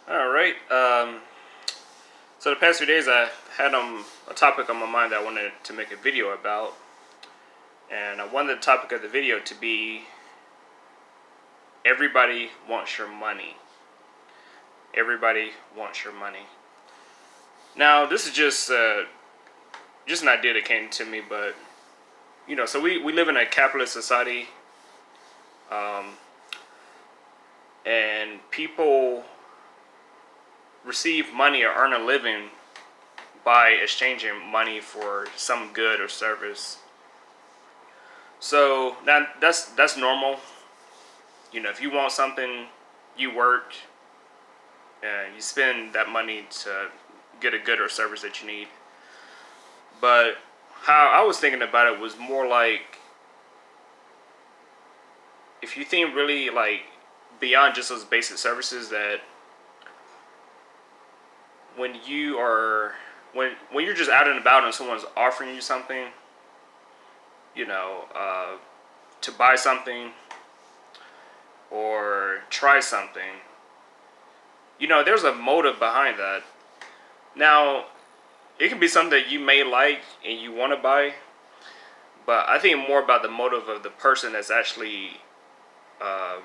All right. So the past few days, I had a topic on my mind that I wanted to make a video about, and I wanted the topic of the video to be everybody wants your money. Everybody wants your money. Now, this is just an idea that came to me, but so we live in a capitalist society, um, and people receive money or earn a living by exchanging money for some good or service. So now that's normal. If you want something, you work and you spend that money to get a good or service that you need. But how I was thinking about it was more like, if you think really like beyond just those basic services, that when you are when you're just out and about and someone's offering you something, you know, uh, to buy something or try something, there's a motive behind that. Now, it can be something that you may like and you want to buy, but I think more about the motive of the person that's actually, uh,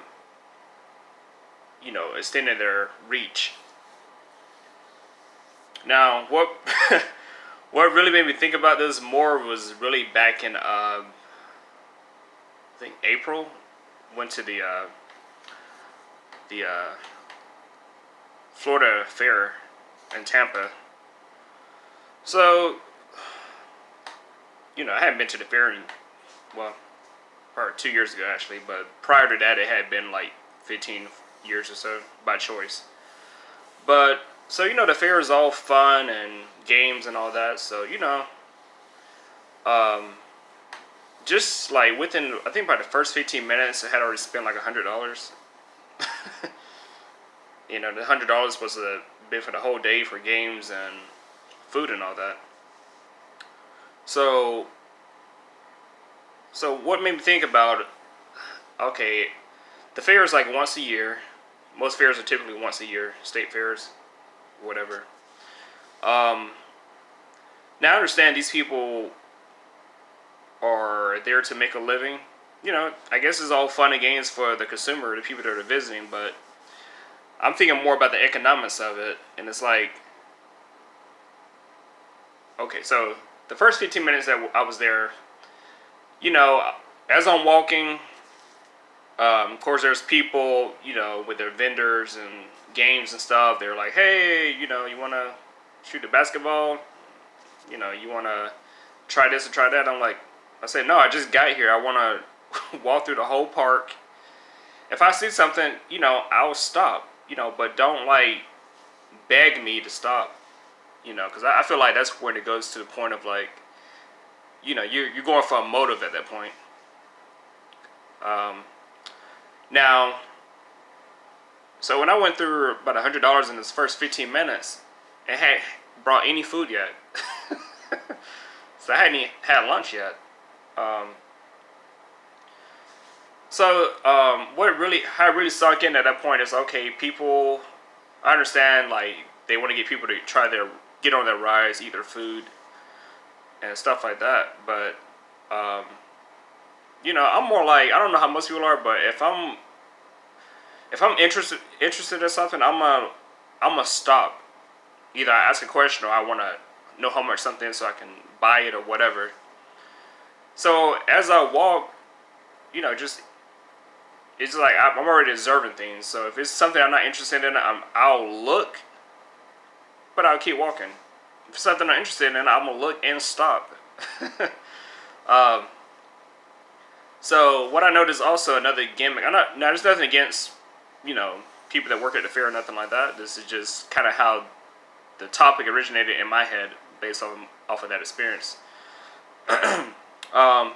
extending their reach. Now, what what really made me think about this more was really back in, I think April. Went to the Florida Fair in Tampa. So, I hadn't been to the fair in, well, probably 2 years ago actually, but prior to that, it had been like 15 years or so by choice. But so the fair is all fun and games and all that. So um, just like within, I think by the first 15 minutes, I had already spent like $100. The $100 was a bit for the whole day for games and food and all that. So what made me think about, okay, the fair is like once a year. Most fairs are typically once a year, state fairs, whatever. Um, Now I understand these people are there to make a living. I guess it's all fun and games for the consumer, the people that are visiting, but I'm thinking more about the economics of it. And it's like, okay, so the first 15 minutes that I was there, you know, as I'm walking, of course, there's people, with their vendors and games and stuff. They're like, hey, you want to shoot the basketball? You want to try this or try that? I said, no, I just got here. I want to walk through the whole park. If I see something, I'll stop, but don't like beg me to stop, because I feel like that's when it goes to the point of like, you're going for a motive at that point. Um, Now, so when I went through about $100 in this first 15 minutes, it hadn't brought any food yet. So I hadn't even had lunch yet. Um, how it really sunk in at that point is, okay, people, I understand, like, they want to get people to get on their rides, eat their food, and stuff like that. But, I'm more like, I don't know how most people are, but if I'm interested in something, I'm gonna stop. Either I ask a question or I wanna know how much something is so I can buy it or whatever. So as I walk, just it's like I'm already observing things. So if it's something I'm not interested in, I'll look, but I'll keep walking. If it's something I'm interested in, I'm gonna look and stop. um, so what I noticed also, another gimmick. I'm not now. There's nothing against people that work at the fair or nothing like that. This is just kind of how the topic originated in my head based off of that experience. um,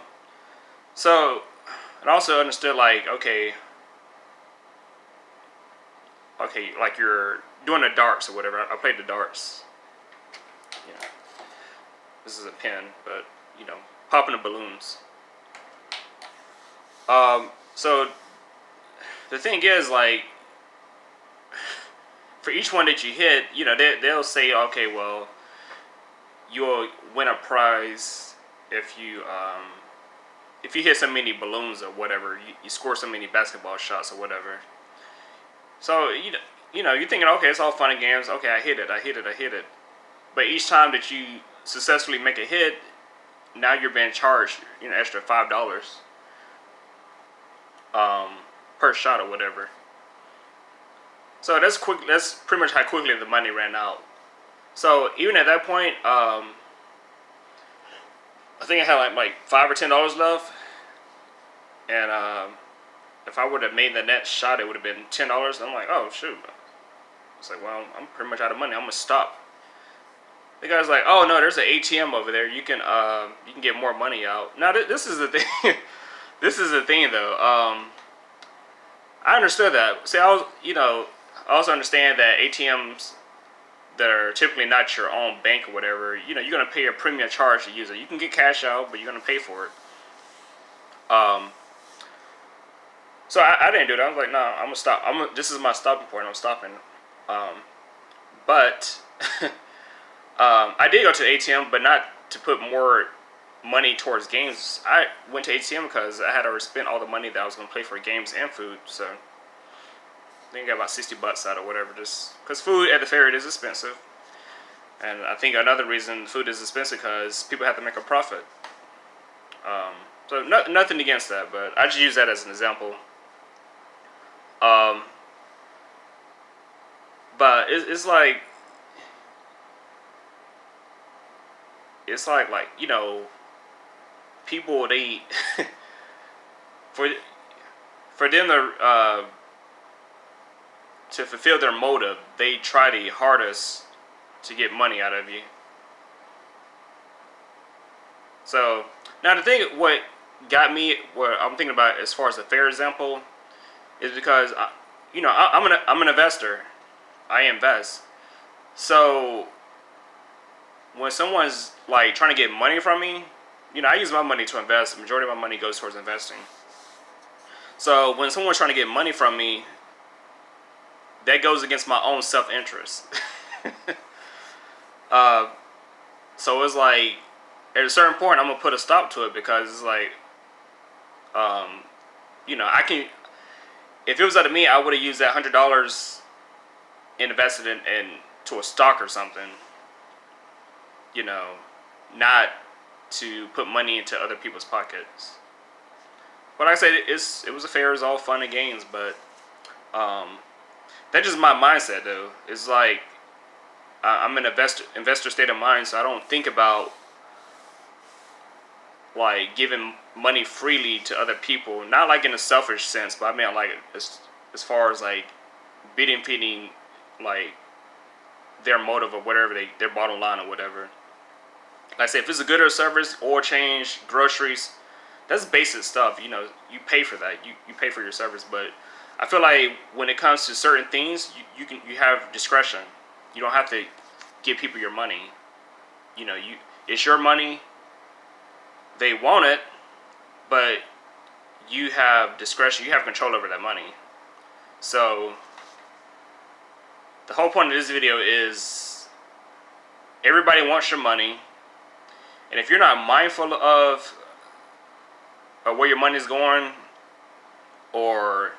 so and also understood, like, okay, like you're doing the darts or whatever. I played the darts. You know, this is a pen, but popping the balloons. So the thing is, like, for each one that you hit, they'll say, okay, well, you'll win a prize if you hit so many balloons or whatever, you score so many basketball shots or whatever. So you're thinking, okay, it's all fun and games. Okay, I hit it. But each time that you successfully make a hit, now you're being charged, extra $5 per shot or whatever. So that's quick. That's pretty much how quickly the money ran out. So even at that point, I think I had like $5 or $10 left, and if I would have made the next shot, it would have been $10. I'm like, oh shoot! It's like, well, I'm pretty much out of money. I'm gonna stop. The guy's like, oh no, there's an ATM over there. You can get more money out. Now this is the thing. This is the thing though. I understood that. See, I also understand that ATMs that are typically not your own bank or whatever, you're going to pay a premium charge to use it. You can get cash out, but you're going to pay for it. So I didn't do that. I was like, no, I'm going to stop. This is my stopping point. I'm stopping. But I did go to the ATM, but not to put more money towards games. I went to ATM because I had already spent all the money that I was going to pay for games and food. So I think I got about $60 out or whatever, just because food at the fair, it is expensive. And I think another reason food is expensive because people have to make a profit. So nothing against that, but I just use that as an example. But it's like people, they for them to fulfill their motive, they try the hardest to get money out of you. So now the thing, what got me, what I'm thinking about as far as the fair example, is because I'm an investor. I invest. So when someone's like trying to get money from me, I use my money to invest. The majority of my money goes towards investing. So when someone's trying to get money from me, that goes against my own self-interest. So it's like, at a certain point, I'm going to put a stop to it because it's like, I can, if it was up to me, I would have used that $100 and invested to a stock or something, not to put money into other people's pockets. But like I said, it was a fair, it was all fun and games, but that's just my mindset though. It's like I'm in an investor state of mind, so I don't think about like giving money freely to other people. Not like in a selfish sense, but I mean like as far as like benefiting like their motive or whatever, their bottom line or whatever. Like I say, if it's a good or a service, oil change, groceries, that's basic stuff. You pay for that. You pay for your service. But I feel like when it comes to certain things, you have discretion. You don't have to give people your money. It's your money. They want it, but you have discretion. You have control over that money. So the whole point of this video is everybody wants your money. And if you're not mindful of where your money is going, or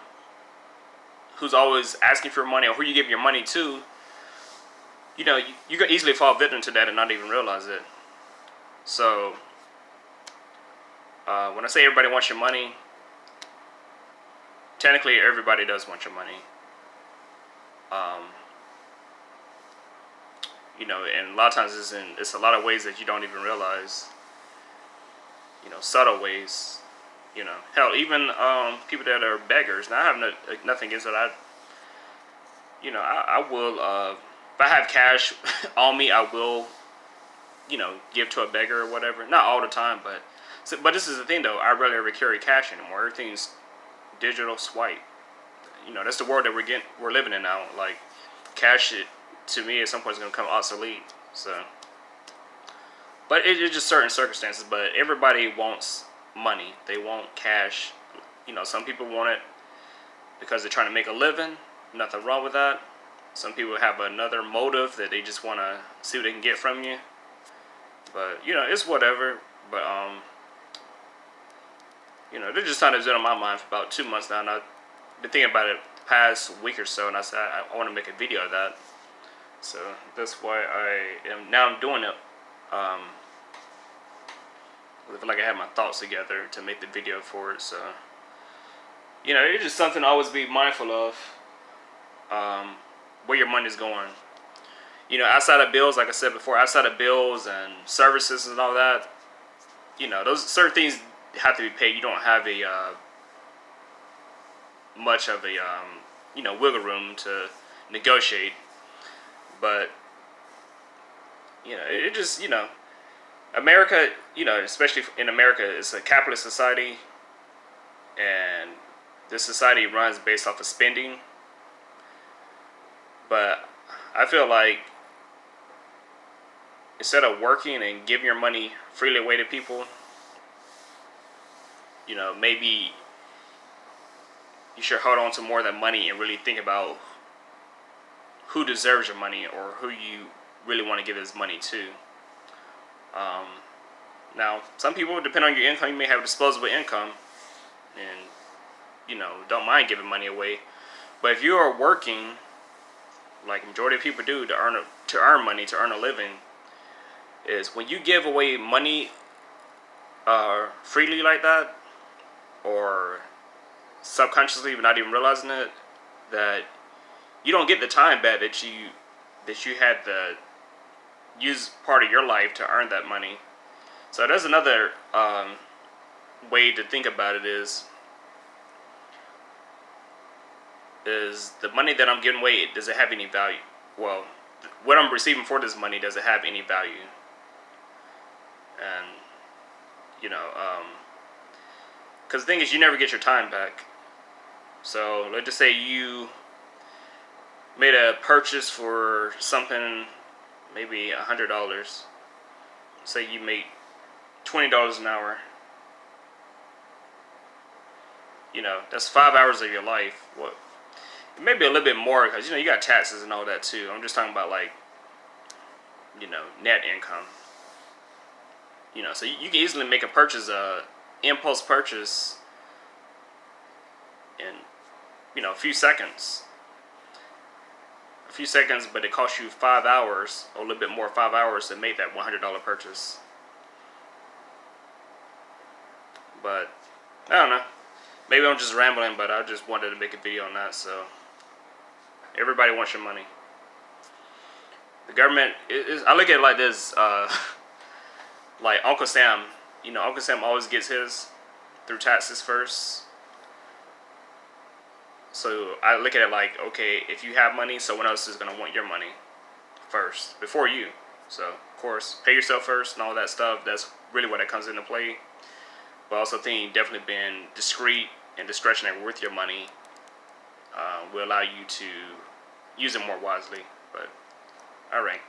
who's always asking for your money, or who you give your money to, you can easily fall victim to that and not even realize it. So when I say everybody wants your money, technically everybody does want your money. And a lot of times it's a lot of ways that you don't even realize. Subtle ways. Hell, even people that are beggars. Now I have nothing against it. I will. If I have cash on me, I will. Give to a beggar or whatever. Not all the time, but this is the thing though. I rarely ever carry cash anymore. Everything's digital swipe. That's the world that we're living in now. Like cash, to me, at some point is going to become obsolete. So, but it's just certain circumstances. But everybody wants money. They want cash. Some people want it because they're trying to make a living. Nothing wrong with that. Some people have another motive that they just want to see what they can get from you. But you know, it's whatever. But you know, they're just something that's been on my mind for about 2 months now, and I've been thinking about it the past week or so, and I said I want to make a video of that. So that's why I'm doing it. I feel like I have my thoughts together to make the video for it. So you know, it's just something to always be mindful of. Where your money's going. You know, outside of bills, like I said before, outside of bills and services and all that, you know, those certain things have to be paid. You don't have a much of a you know, wiggle room to negotiate. But you know, it just, you know, America, you know, especially in America, it's a capitalist society, and this society runs based off of spending. But I feel like instead of working and giving your money freely away to people, you know, maybe you should hold on to more of that money and really think about who deserves your money or who you really want to give this money to. Now, some people, depending on your income, you may have disposable income and, you know, don't mind giving money away. But if you are working, like majority of people do, to earn money, to earn a living, is when you give away money freely like that, or subconsciously but not even realizing it, that you don't get the time back that you had to use part of your life to earn that money. So there's another way to think about it is the money that I'm giving away, does it have any value? Well, what I'm receiving for this money, does it have any value? And, you know, because the thing is, you never get your time back. So let's just say you made a purchase for something, maybe $100. Say you make $20 an hour. You know, that's 5 hours of your life. What? Maybe a little bit more, because, you know, you got taxes and all that too. I'm just talking about, like, you know, net income. You know, so you can easily make a purchase, impulse purchase, in, you know, a few seconds. But it costs you 5 hours, or a little bit more, 5 hours to make that $100 purchase. But I don't know. Maybe I'm just rambling, but I just wanted to make a video on that. So everybody wants your money. The government I look at it like this. Like Uncle Sam. You know, Uncle Sam always gets his through taxes first. So I look at it like, okay, if you have money, someone else is going to want your money first, before you. So, of course, pay yourself first and all that stuff. That's really what that comes into play. But I also think definitely being discreet and discretionary with your money will allow you to use it more wisely. But, all right.